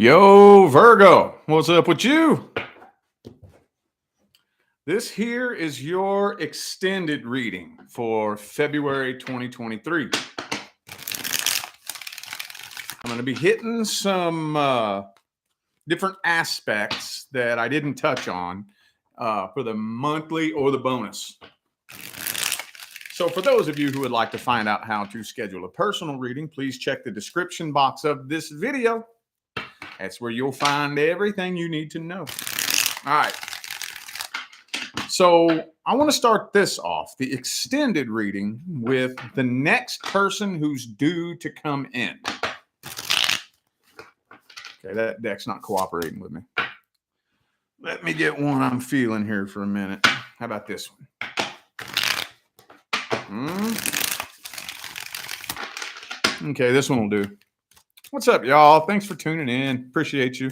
Yo, Virgo, what's up with you? This here is your extended reading for February 2023. I'm going to be hitting some different aspects that I didn't touch on for the monthly or the bonus. So for those of you who would like to find out how to schedule a personal reading, please check the description box of this video. That's where you'll find everything you need to know. All right. So I want to start this off, the extended reading, with the next person who's due to come in. Okay, that deck's not cooperating with me. Let me get one I'm feeling here for a minute. How about this one? Okay, this one will do. What's up, y'all? Thanks for tuning in. Appreciate you.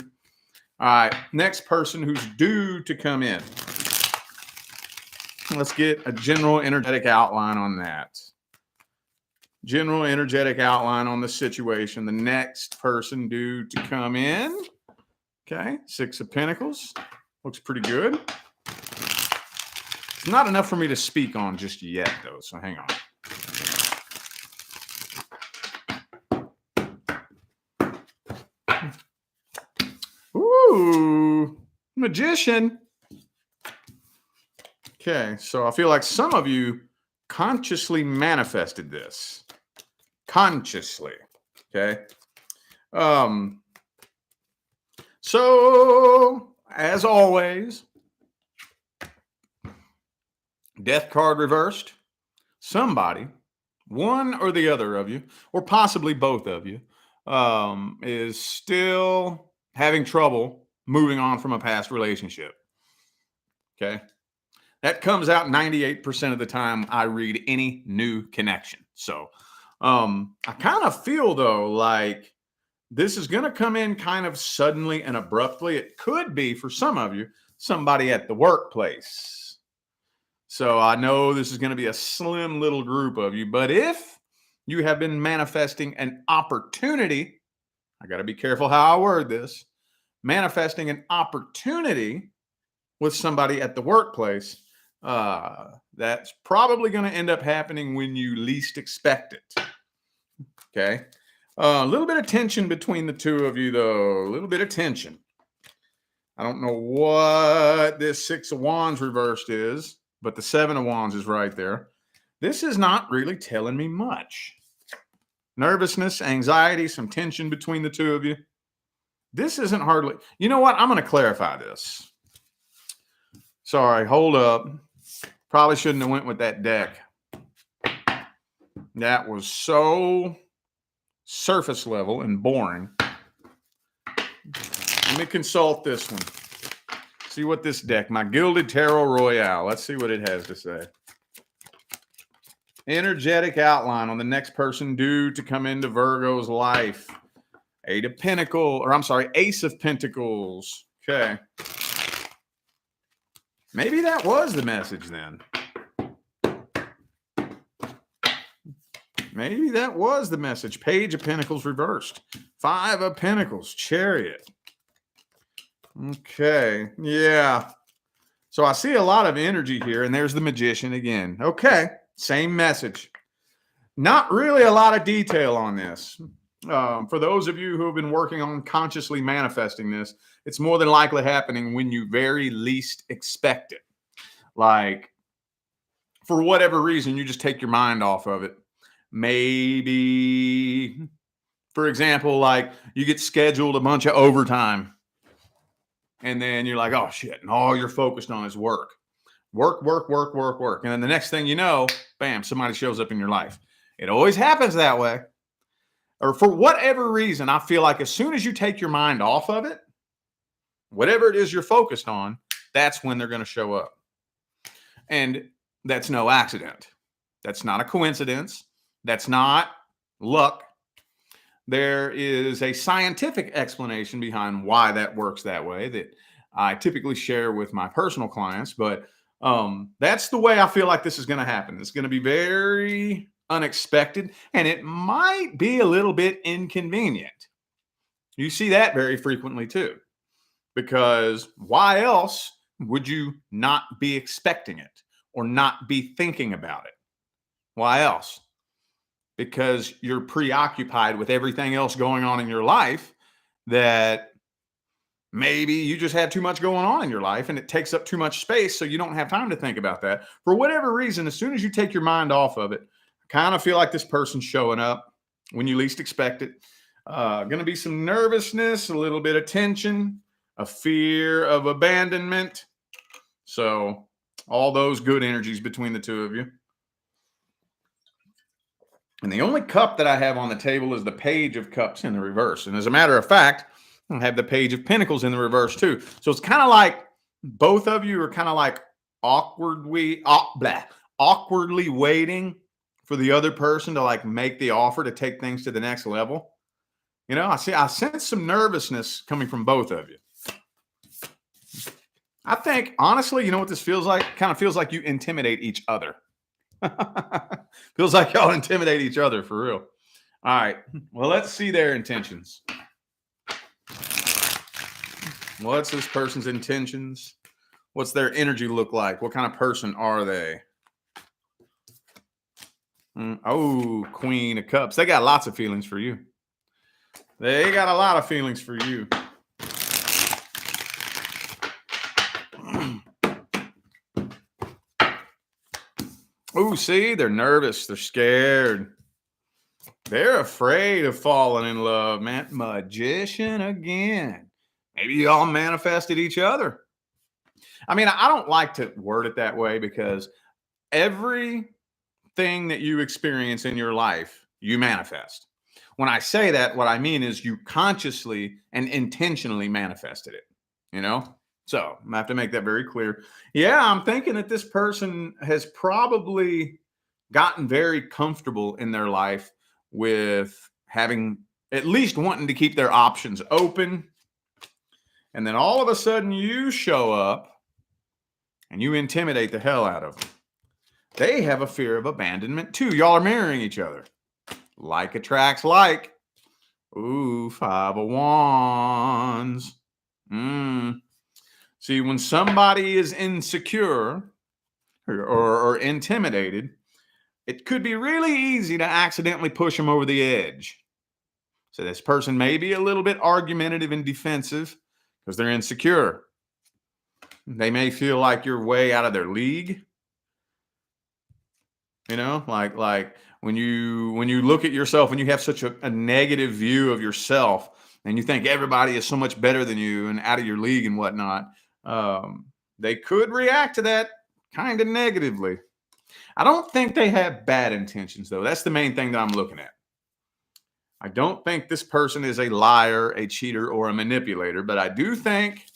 All right, next person who's due to come in. Let's get a general energetic outline on that. General energetic outline on the situation. The next person due to come in. Okay, Six of Pentacles. Looks pretty good. It's not enough for me to speak on just yet, though, so hang on. Ooh, Magician. Okay, so I feel like some of you consciously manifested this. Consciously, okay? So, as always, Death card reversed. Somebody, one or the other of you, or possibly both of you, is still having trouble moving on from a past relationship, okay? That comes out 98% of the time I read any new connection. So I kind of feel, though, like this is going to come in kind of suddenly and abruptly. It could be, for some of you, somebody at the workplace. So I know this is going to be a slim little group of you. But if you have been manifesting an opportunity, I got to be careful how I word this, manifesting an opportunity with somebody at the workplace, that's probably going to end up happening when you least expect it. Okay. A little bit of tension between the two of you, though. A little bit of tension. I don't know what this Six of Wands reversed is, but the Seven of Wands is right there. This is not really telling me much. Nervousness, anxiety, some tension between the two of you. This isn't hardly... You know what? I'm going to clarify this. Sorry, hold up. Probably shouldn't have went with that deck. That was so surface level and boring. Let me consult this one. See what this deck, my Gilded Tarot Royale. Let's see what it has to say. Energetic outline on the next person due to come into Virgo's life. Ace of Pentacles. Okay. Maybe that was the message then. Maybe that was the message. Page of Pentacles reversed. Five of Pentacles. Chariot. Okay. Yeah. So I see a lot of energy here, and there's the Magician again. Okay. Same message. Not really a lot of detail on this. For those of you who have been working on consciously manifesting this, it's more than likely happening when you very least expect it. Like, for whatever reason, you just take your mind off of it. Maybe, for example, like you get scheduled a bunch of overtime and then you're like, oh shit. And all you're focused on is work. Work. And then the next thing you know, bam, somebody shows up in your life. It always happens that way. Or for whatever reason, I feel like as soon as you take your mind off of it, whatever it is you're focused on, that's when they're going to show up. And that's no accident. That's not a coincidence. That's not luck. There is a scientific explanation behind why that works that way that I typically share with my personal clients. But that's the way I feel like this is going to happen. It's going to be very unexpected, and it might be a little bit inconvenient. You see that very frequently too, because why else would you not be expecting it or not be thinking about it? Why else? Because you're preoccupied with everything else going on in your life that maybe you just have too much going on in your life and it takes up too much space. So you don't have time to think about that. For whatever reason, as soon as you take your mind off of it, I kind of feel like this person's showing up when you least expect it. Going to be some nervousness, a little bit of tension, a fear of abandonment. So, all those good energies between the two of you. And the only cup that I have on the table is the Page of Cups in the reverse. And as a matter of fact, I have the Page of Pentacles in the reverse too. So it's kind of like both of you are kind of like awkwardly waiting for the other person to like make the offer to take things to the next level. You know, I sense some nervousness coming from both of you. I think honestly, you know what this feels like? Kind of feels like you intimidate each other. Feels like y'all intimidate each other for real. All right. Well, let's see their intentions. What's this person's intentions? What's their energy look like? What kind of person are they? Oh, Queen of Cups. They got lots of feelings for you. They got a lot of feelings for you. Oh, see, they're nervous. They're scared. They're afraid of falling in love, man. Magician again. Maybe y'all manifested each other. I mean, I don't like to word it that way because everything that you experience in your life, you manifest. When I say that, what I mean is you consciously and intentionally manifested it, you know? So I have to make that very clear. Yeah, I'm thinking that this person has probably gotten very comfortable in their life with having at least wanting to keep their options open. And then all of a sudden you show up and you intimidate the hell out of them. They have a fear of abandonment too. Y'all are marrying each other. Like attracts like. Ooh, 5 of Wands. See, when somebody is insecure or intimidated, it could be really easy to accidentally push them over the edge. So this person may be a little bit argumentative and defensive because they're insecure. They may feel like you're way out of their league. You know, like when you look at yourself and you have such a negative view of yourself and you think everybody is so much better than you and out of your league and whatnot, they could react to that kind of negatively. I don't think they have bad intentions, though. That's the main thing that I'm looking at. I don't think this person is a liar, a cheater, or a manipulator, but I do think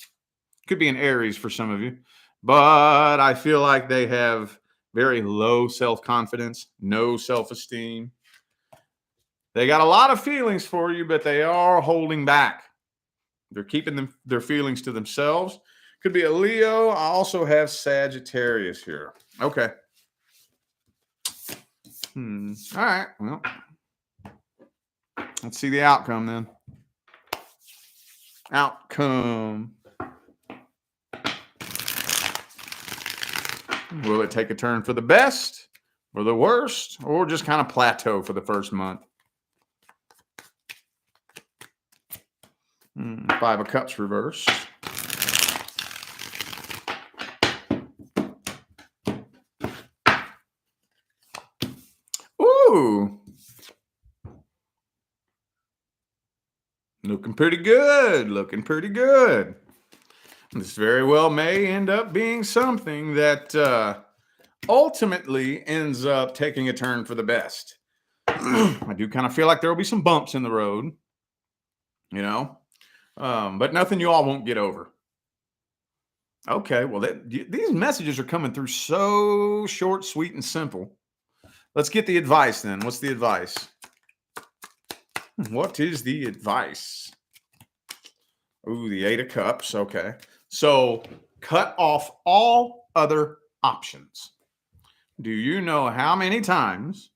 could be an Aries for some of you, but I feel like they have very low self-confidence, no self-esteem. They got a lot of feelings for you, but they are holding back. They're keeping their feelings to themselves. Could be a Leo. I also have Sagittarius here. Okay. All right. Well, let's see the outcome then. Outcome. Will it take a turn for the best or the worst or just kind of plateau for the first month? 5 of Cups reverse. Ooh. Looking pretty good. Looking pretty good. This very well may end up being something that ultimately ends up taking a turn for the best. I do kind of feel like there will be some bumps in the road, you know, but nothing you all won't get over. Okay, well, these messages are coming through so short, sweet, and simple. Let's get the advice then. What's the advice? What is the advice? Ooh, the 8 of Cups. Okay. So cut off all other options. Do you know how many times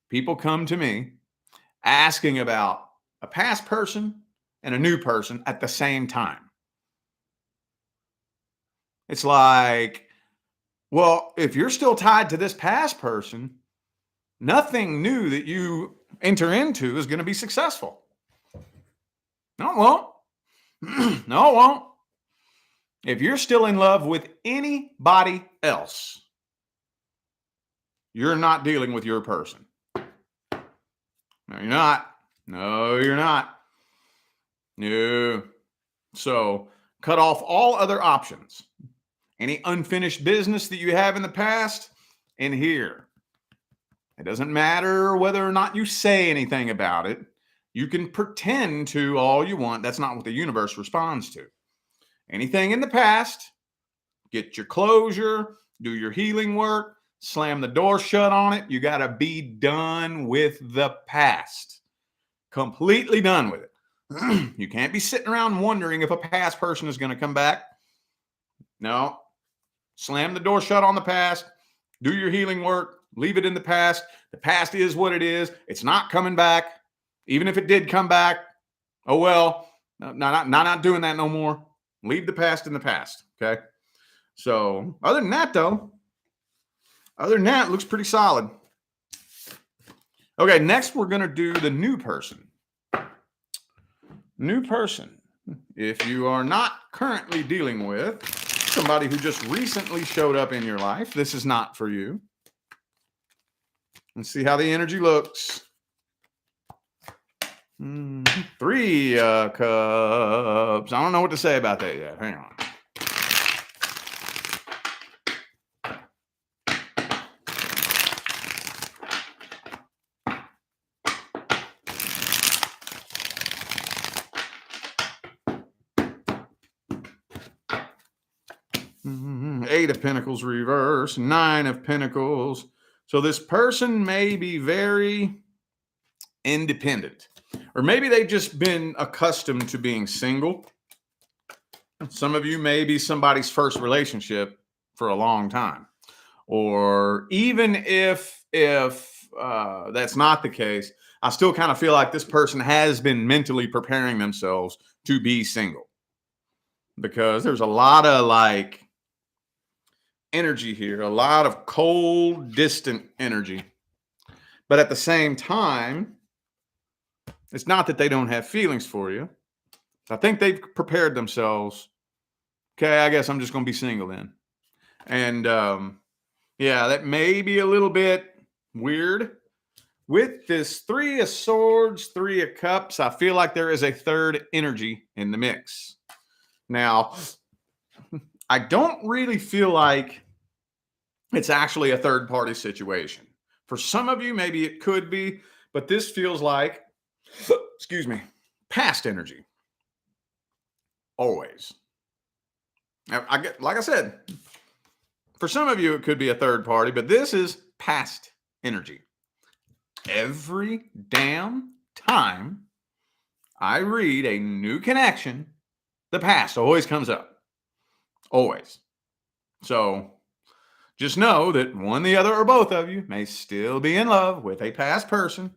people come to me asking about a past person and a new person at the same time. It's like, well, if you're still tied to this past person, nothing new that you enter into is going to be successful. No, it won't. No, it won't. If you're still in love with anybody else, you're not dealing with your person. No, you're not. No, you're not. No. So cut off all other options. Any unfinished business that you have in the past, in here. It doesn't matter whether or not you say anything about it. You can pretend to all you want. That's not what the universe responds to. Anything in the past, get your closure, do your healing work, slam the door shut on it. You got to be done with the past. Completely done with it. You can't be sitting around wondering if a past person is going to come back. No. Slam the door shut on the past. Do your healing work. Leave it in the past. The past is what it is. It's not coming back. Even if it did come back, oh well. Not doing that no more. Leave the past in the past. Okay. So other than that, it looks pretty solid. Okay, next we're going to do the new person. New person. If you are not currently dealing with somebody who just recently showed up in your life, this is not for you. Let's see how the energy looks. 3 cups. I don't know what to say about that yet. Hang on. Eight of Pentacles reverse, 9 of Pentacles. So this person may be very independent, or maybe they've just been accustomed to being single. Some of you may be somebody's first relationship for a long time, or even if that's not the case, I still kind of feel like this person has been mentally preparing themselves to be single, because there's a lot of like energy here, a lot of cold, distant energy. But at the same time, it's not that they don't have feelings for you. I think they've prepared themselves. Okay, I guess I'm just going to be single then. And yeah, that may be a little bit weird. With this 3 of Swords, 3 of Cups, I feel like there is a third energy in the mix. Now, I don't really feel like it's actually a third party situation. For some of you, maybe it could be, but this feels like, excuse me, past energy. Always. Now, like I said, for some of you, it could be a third party, but this is past energy. Every damn time I read a new connection, the past always comes up. Always. So just know that one, the other, or both of you may still be in love with a past person.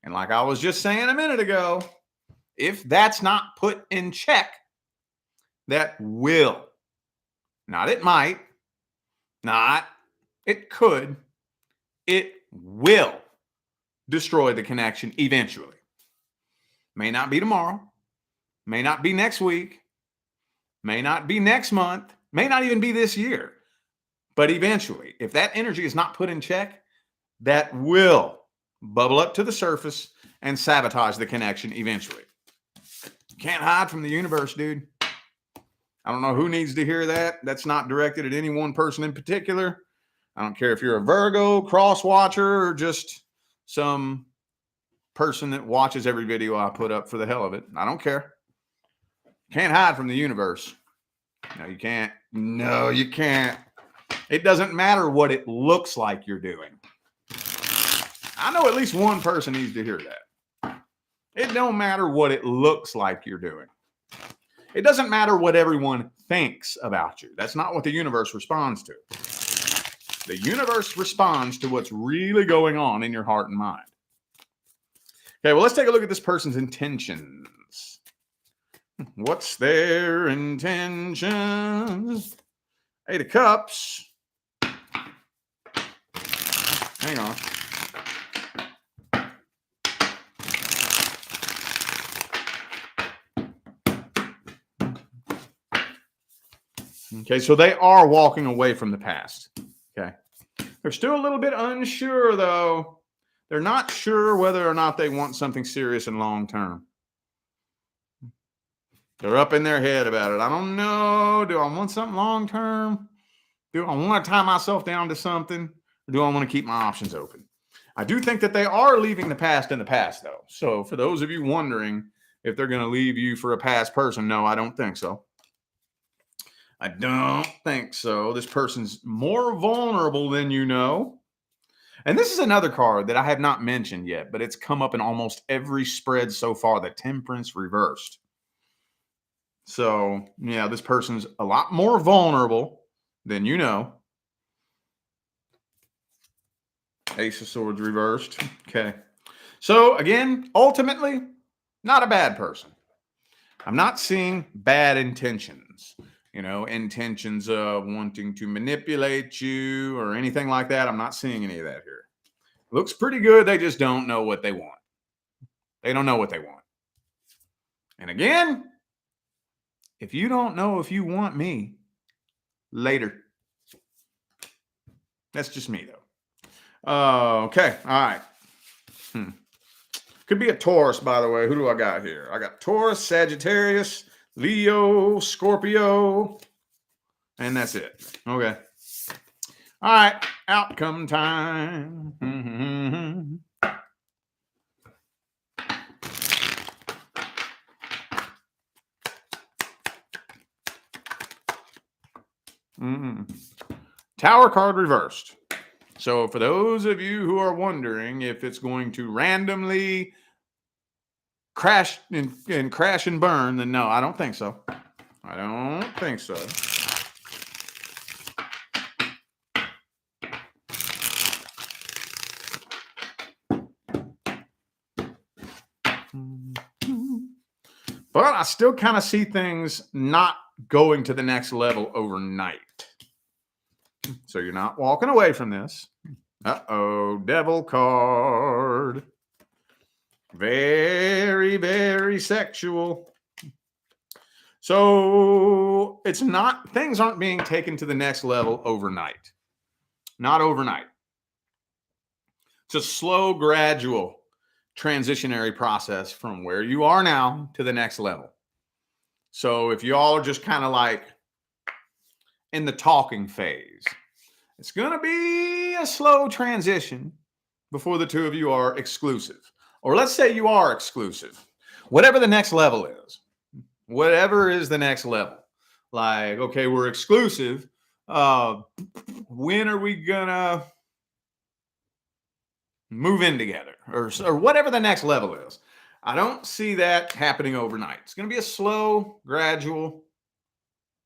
And like I was just saying a minute ago, if that's not put in check, that will, not it might, not it could, it will destroy the connection eventually. May not be tomorrow, may not be next week, may not be next month, may not even be this year. But eventually, if that energy is not put in check, that will bubble up to the surface and sabotage the connection eventually. You can't hide from the universe, dude. I don't know who needs to hear that. That's not directed at any one person in particular. I don't care if you're a Virgo, cross watcher, or just some person that watches every video I put up for the hell of it. I don't care. Can't hide from the universe. No, you can't. No, you can't. It doesn't matter what it looks like you're doing. I know at least one person needs to hear that. It don't matter what it looks like you're doing. It doesn't matter what everyone thinks about you. That's not what the universe responds to. The universe responds to what's really going on in your heart and mind. Okay, well, let's take a look at this person's intentions. What's their intentions? Eight of Cups. Hang on. Okay, so they are walking away from the past. Okay. They're still a little bit unsure, though. They're not sure whether or not they want something serious and long term. They're up in their head about it. I don't know. Do I want something long term? Do I want to tie myself down to something? Or do I want to keep my options open? I do think that they are leaving the past in the past, though. So for those of you wondering if they're going to leave you for a past person, no, I don't think so. I don't think so. This person's more vulnerable than you know. And this is another card that I have not mentioned yet, but it's come up in almost every spread so far, the Temperance reversed. So, yeah, this person's a lot more vulnerable than you know. Ace of Swords reversed. Okay. So, again, ultimately, not a bad person. I'm not seeing bad intentions, intentions of wanting to manipulate you or anything like that. I'm not seeing any of that here. Looks pretty good. They just don't know what they want. They don't know what they want. And again, if you don't know if you want me, later. That's just me, though. Okay. All right. Could be a Taurus, by the way. Who do I got here? I got Taurus, Sagittarius, Leo, Scorpio, and that's it. Okay. All right. Outcome time. Tower card reversed. So for those of you who are wondering if it's going to randomly crash and crash and burn, then no, I don't think so. I don't think so. But I still kind of see things not going to the next level overnight. So you're not walking away from this. Uh-oh, Devil card. Very, very sexual. So it's not, things aren't being taken to the next level overnight. Not overnight. It's a slow, gradual transitionary process from where you are now to the next level. So if y'all are just kind of like in the talking phase, it's going to be a slow transition before the two of you are exclusive. Or let's say you are exclusive. Whatever the next level is. Whatever is the next level. Like, okay, we're exclusive. When are we going to move in together? Or whatever the next level is. I don't see that happening overnight. It's going to be a slow, gradual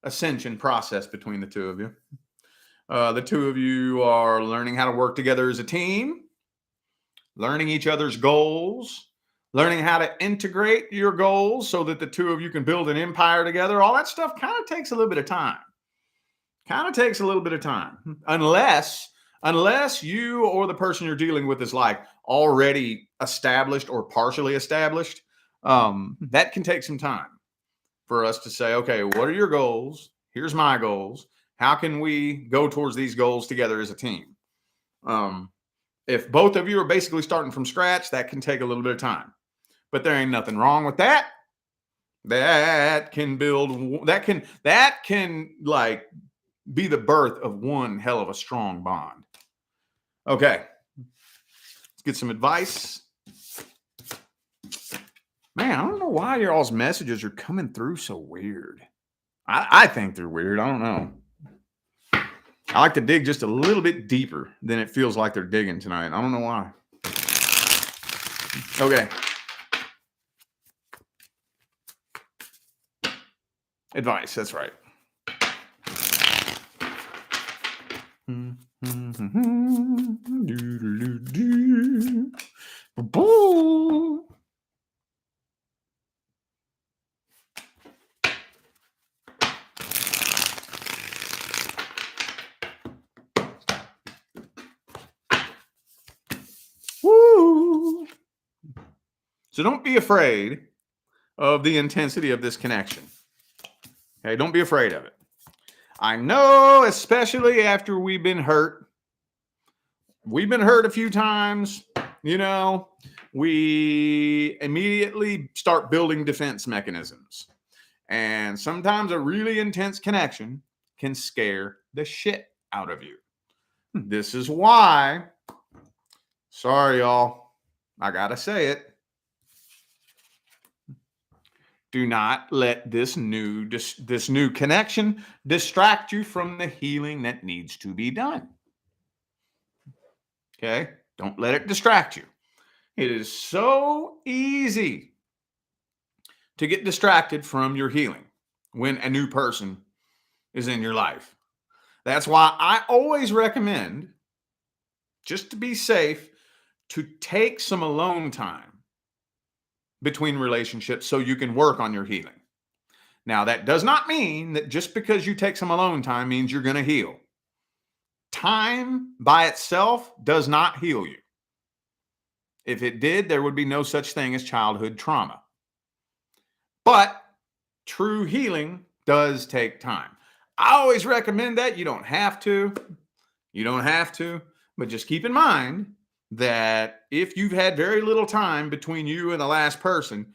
ascension process between the two of you. The two of you are learning how to work together as a team, learning each other's goals, learning how to integrate your goals so that the two of you can build an empire together. All that stuff kind of takes a little bit of time. Unless you or the person you're dealing with is like already established or partially established. That can take some time for us to say, okay, what are your goals? Here's my goals. How can we go towards these goals together as a team? If both of you are basically starting from scratch, that can take a little bit of time. But there ain't nothing wrong with that. That can like be the birth of one hell of a strong bond. Okay. Let's get some advice. Man, I don't know why your all's messages are coming through so weird. I think they're weird. I don't know. I like to dig just a little bit deeper than it feels like they're digging tonight. I don't know why. Okay. Advice, that's right. So don't be afraid of the intensity of this connection. Okay, don't be afraid of it. I know, especially after we've been hurt. We've been hurt a few times, you know, we immediately start building defense mechanisms. And sometimes a really intense connection can scare the shit out of you. This is why, sorry, y'all, I gotta say it. Do not let this new connection distract you from the healing that needs to be done. Okay? Don't let it distract you. It is so easy to get distracted from your healing when a new person is in your life. That's why I always recommend, just to be safe, to take some alone time between relationships so you can work on your healing. Now, that does not mean that just because you take some alone time means you're going to heal. Time by itself does not heal you. If it did, there would be no such thing as childhood trauma. But true healing does take time. I always recommend that. You don't have to. You don't have to. But just keep in mind that if you've had very little time between you and the last person,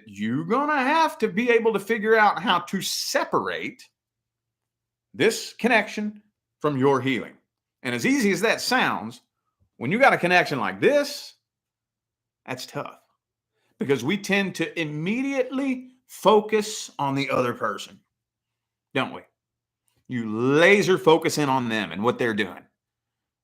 you're going to have to be able to figure out how to separate this connection from your healing. And as easy as that sounds, when you got a connection like this, that's tough because we tend to immediately focus on the other person, don't we? You laser focus in on them and what they're doing.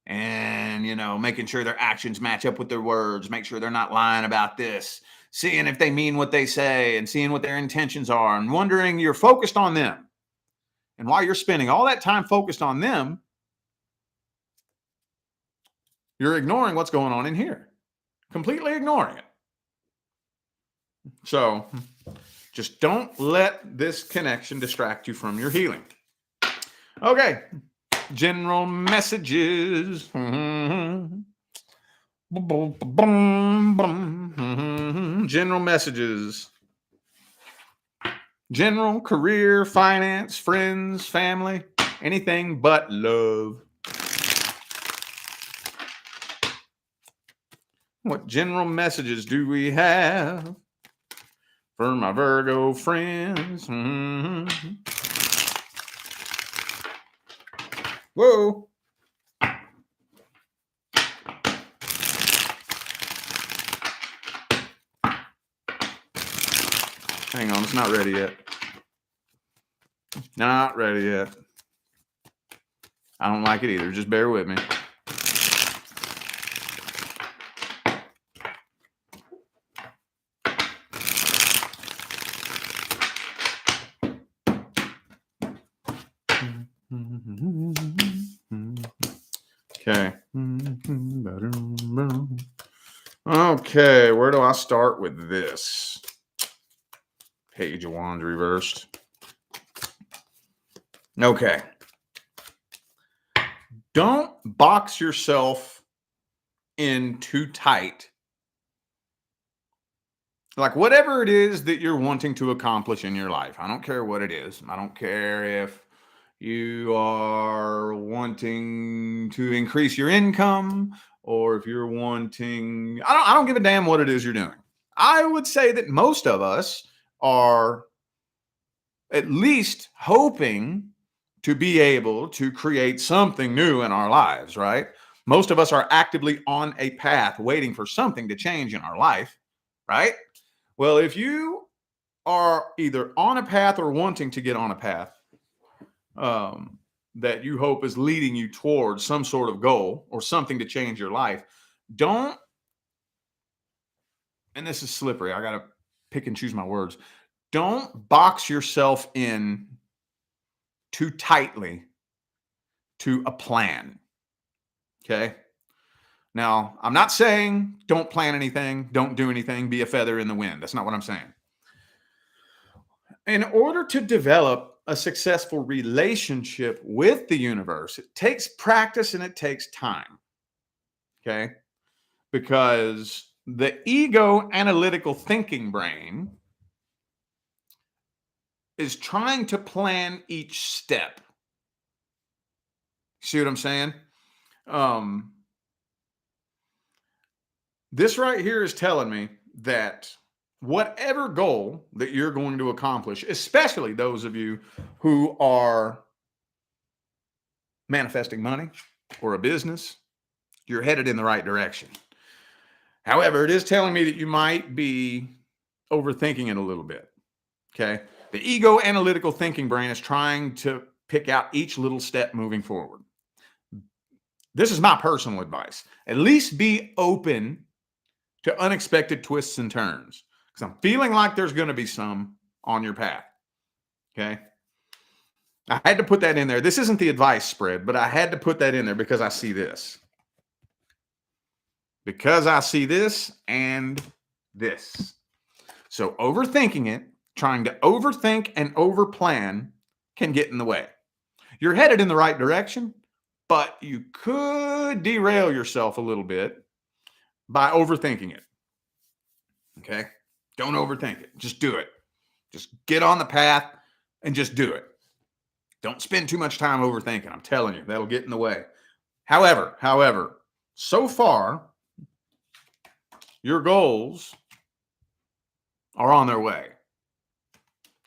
And, you know, making sure their actions match up with their words, make sure they're not lying about this, seeing if they mean what they say and seeing what their intentions are and wondering you're focused on them. And while you're spending all that time focused on them, you're ignoring what's going on in here, completely ignoring it. So just don't let this connection distract you from your healing. Okay. General messages. General messages. General, career, finance, friends, family, anything but love. What general messages do we have for my Virgo friends? Whoa. Hang on, it's not ready yet. Not ready yet. I don't like it either. Just bear with me. Okay. Okay, where do I start with this? Page of Wands reversed. Okay. Don't box yourself in too tight. Like whatever it is that you're wanting to accomplish in your life, I don't care what it is. I don't care if you are wanting to increase your income or if you're wanting, I don't give a damn what it is you're doing. I would say that most of us are at least hoping to be able to create something new in our lives, right? Most of us are actively on a path waiting for something to change in our life, right? Well, if you are either on a path or wanting to get on a path that you hope is leading you towards some sort of goal or something to change your life, don't, and this is slippery, I got to pick and choose my words. Don't box yourself in too tightly to a plan. Okay. Now, I'm not saying don't plan anything, don't do anything, be a feather in the wind. That's not what I'm saying. In order to develop a successful relationship with the universe, it takes practice and it takes time. Okay. Because The ego analytical thinking brain is trying to plan each step. See what I'm saying? Um, this right here is telling me that whatever goal that you're going to accomplish, especially those of you who are manifesting money or a business, you're headed in the right direction. However, it is telling me that you might be overthinking it a little bit. Okay. The ego analytical thinking brain is trying to pick out each little step moving forward. This is my personal advice. At least be open to unexpected twists and turns, because I'm feeling like there's going to be some on your path. Okay. I had to put that in there. This isn't the advice spread, but I had to put that in there because I see this. Because I see this and this. So overthinking it, trying to overthink and overplan can get in the way. You're headed in the right direction, but you could derail yourself a little bit by overthinking it. Okay? Don't overthink it. Just do it. Just get on the path and just do it. Don't spend too much time overthinking. I'm telling you, that'll get in the way. However, so far, your goals are on their way,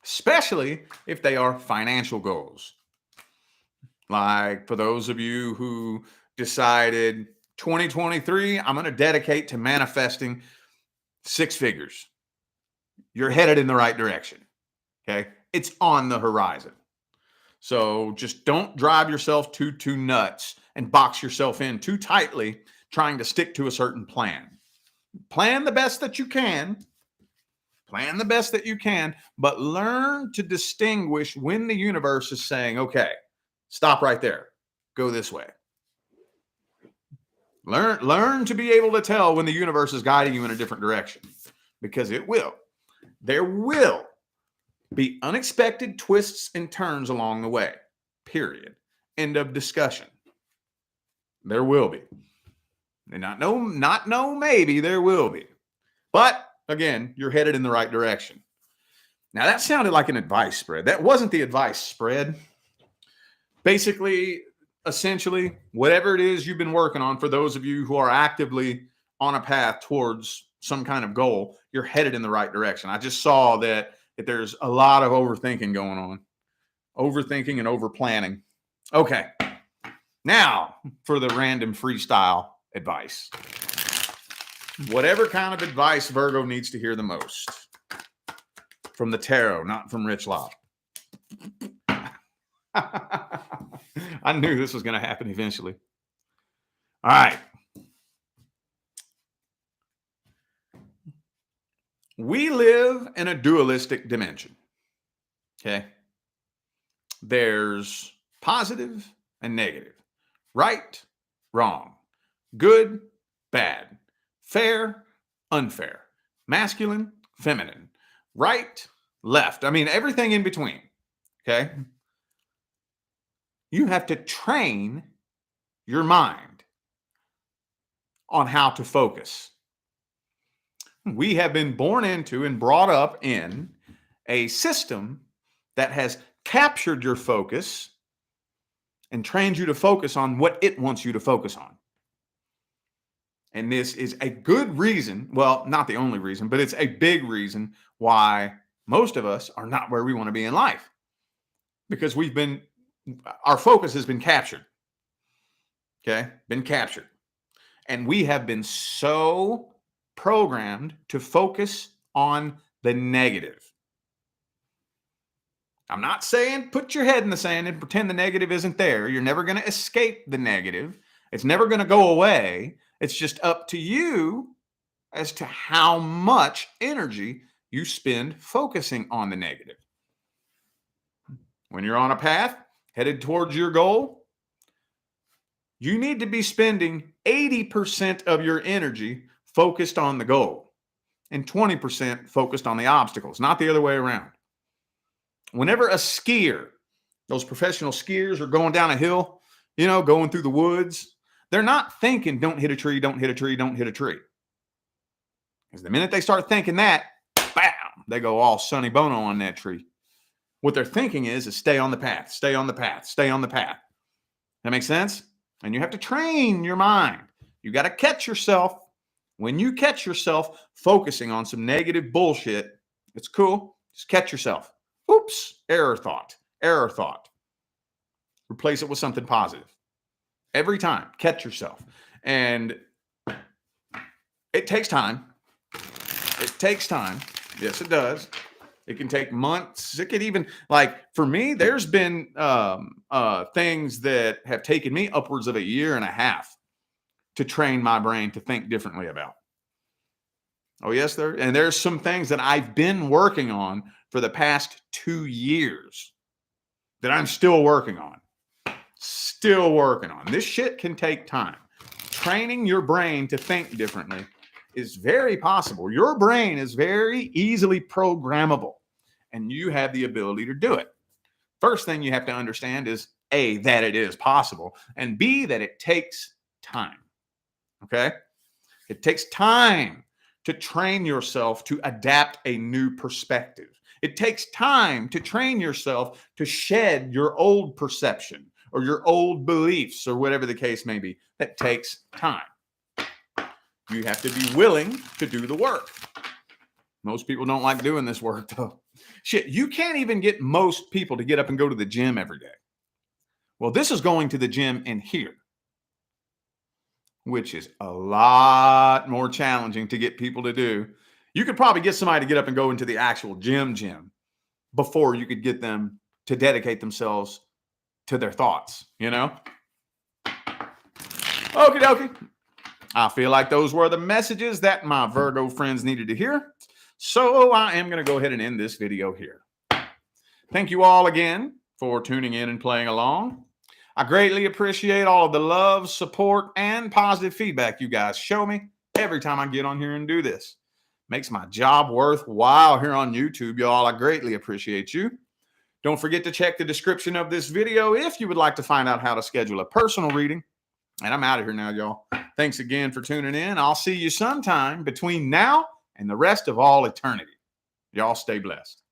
especially if they are financial goals. Like for those of you who decided 2023, I'm going to dedicate to manifesting 6 figures. You're headed in the right direction. Okay. It's on the horizon. So just don't drive yourself too nuts and box yourself in too tightly trying to stick to a certain plan. Plan the best that you can. Plan the best that you can, but learn to distinguish when the universe is saying, okay, stop right there. Go this way. Learn to be able to tell when the universe is guiding you in a different direction, because it will. There will be unexpected twists and turns along the way. Period. End of discussion. There will be. And not maybe, there will be. But again, you're headed in the right direction. Now that sounded like an advice spread. That wasn't the advice spread. Basically, essentially, whatever it is you've been working on, for those of you who are actively on a path towards some kind of goal, you're headed in the right direction. I just saw that there's a lot of overthinking going on. Overthinking and overplanning. Okay. Now for the random freestyle advice. Whatever kind of advice Virgo needs to hear the most. From the tarot, not from Rich Lop. I knew this was going to happen eventually. All right. We live in a dualistic dimension. Okay. There's positive and negative, right, wrong, good, bad, fair, unfair, masculine, feminine, right, left. I mean, everything in between. Okay. You have to train your mind on how to focus. We have been born into and brought up in a system that has captured your focus and trained you to focus on what it wants you to focus on. And this is a good reason, well, not the only reason, but it's a big reason why most of us are not where we want to be in life. Because our focus has been captured. Okay? Been captured. And we have been so programmed to focus on the negative. I'm not saying put your head in the sand and pretend the negative isn't there. You're never going to escape the negative. It's never going to go away. It's just up to you as to how much energy you spend focusing on the negative. When you're on a path headed towards your goal, you need to be spending 80% of your energy focused on the goal and 20% focused on the obstacles, not the other way around. Whenever a skier, those professional skiers are going down a hill, going through the woods, they're not thinking, don't hit a tree, don't hit a tree, don't hit a tree. Because the minute they start thinking that, bam, they go all Sonny Bono on that tree. What they're thinking is stay on the path, stay on the path, stay on the path. That makes sense? And you have to train your mind. You got to catch yourself. When you catch yourself focusing on some negative bullshit, it's cool. Just catch yourself. Oops, error thought, error thought. Replace it with something positive. Every time, catch yourself. And it takes time. It takes time. Yes, it does. It can take months. It could even, like, for me, there's been things that have taken me upwards of a year and a half to train my brain to think differently about. Oh, yes, there's some things that I've been working on for the past 2 years that I'm still working on. Still working on. This shit can take time. Training your brain to think differently is very possible. Your brain is very easily programmable, and you have the ability to do it. First thing you have to understand is A, that it is possible, and B, that it takes time. Okay? It takes time to train yourself to adapt a new perspective. It takes time to train yourself to shed your old perception or your old beliefs or whatever the case may be. That takes time. You have to be willing to do the work. Most people don't like doing this work, though. Shit, you can't even get most people to get up and go to the gym every day. Well, this is going to the gym in here, which is a lot more challenging to get people to do. You could probably get somebody to get up and go into the actual gym before you could get them to dedicate themselves to their thoughts, you know? Okie dokie. I feel like those were the messages that my Virgo friends needed to hear. So I am going to go ahead and end this video here. Thank you all again for tuning in and playing along. I greatly appreciate all of the love, support, and positive feedback you guys show me every time I get on here and do this. Makes my job worthwhile here on YouTube, y'all. I greatly appreciate you. Don't forget to check the description of this video if you would like to find out how to schedule a personal reading. And I'm out of here now, y'all. Thanks again for tuning in. I'll see you sometime between now and the rest of all eternity. Y'all stay blessed.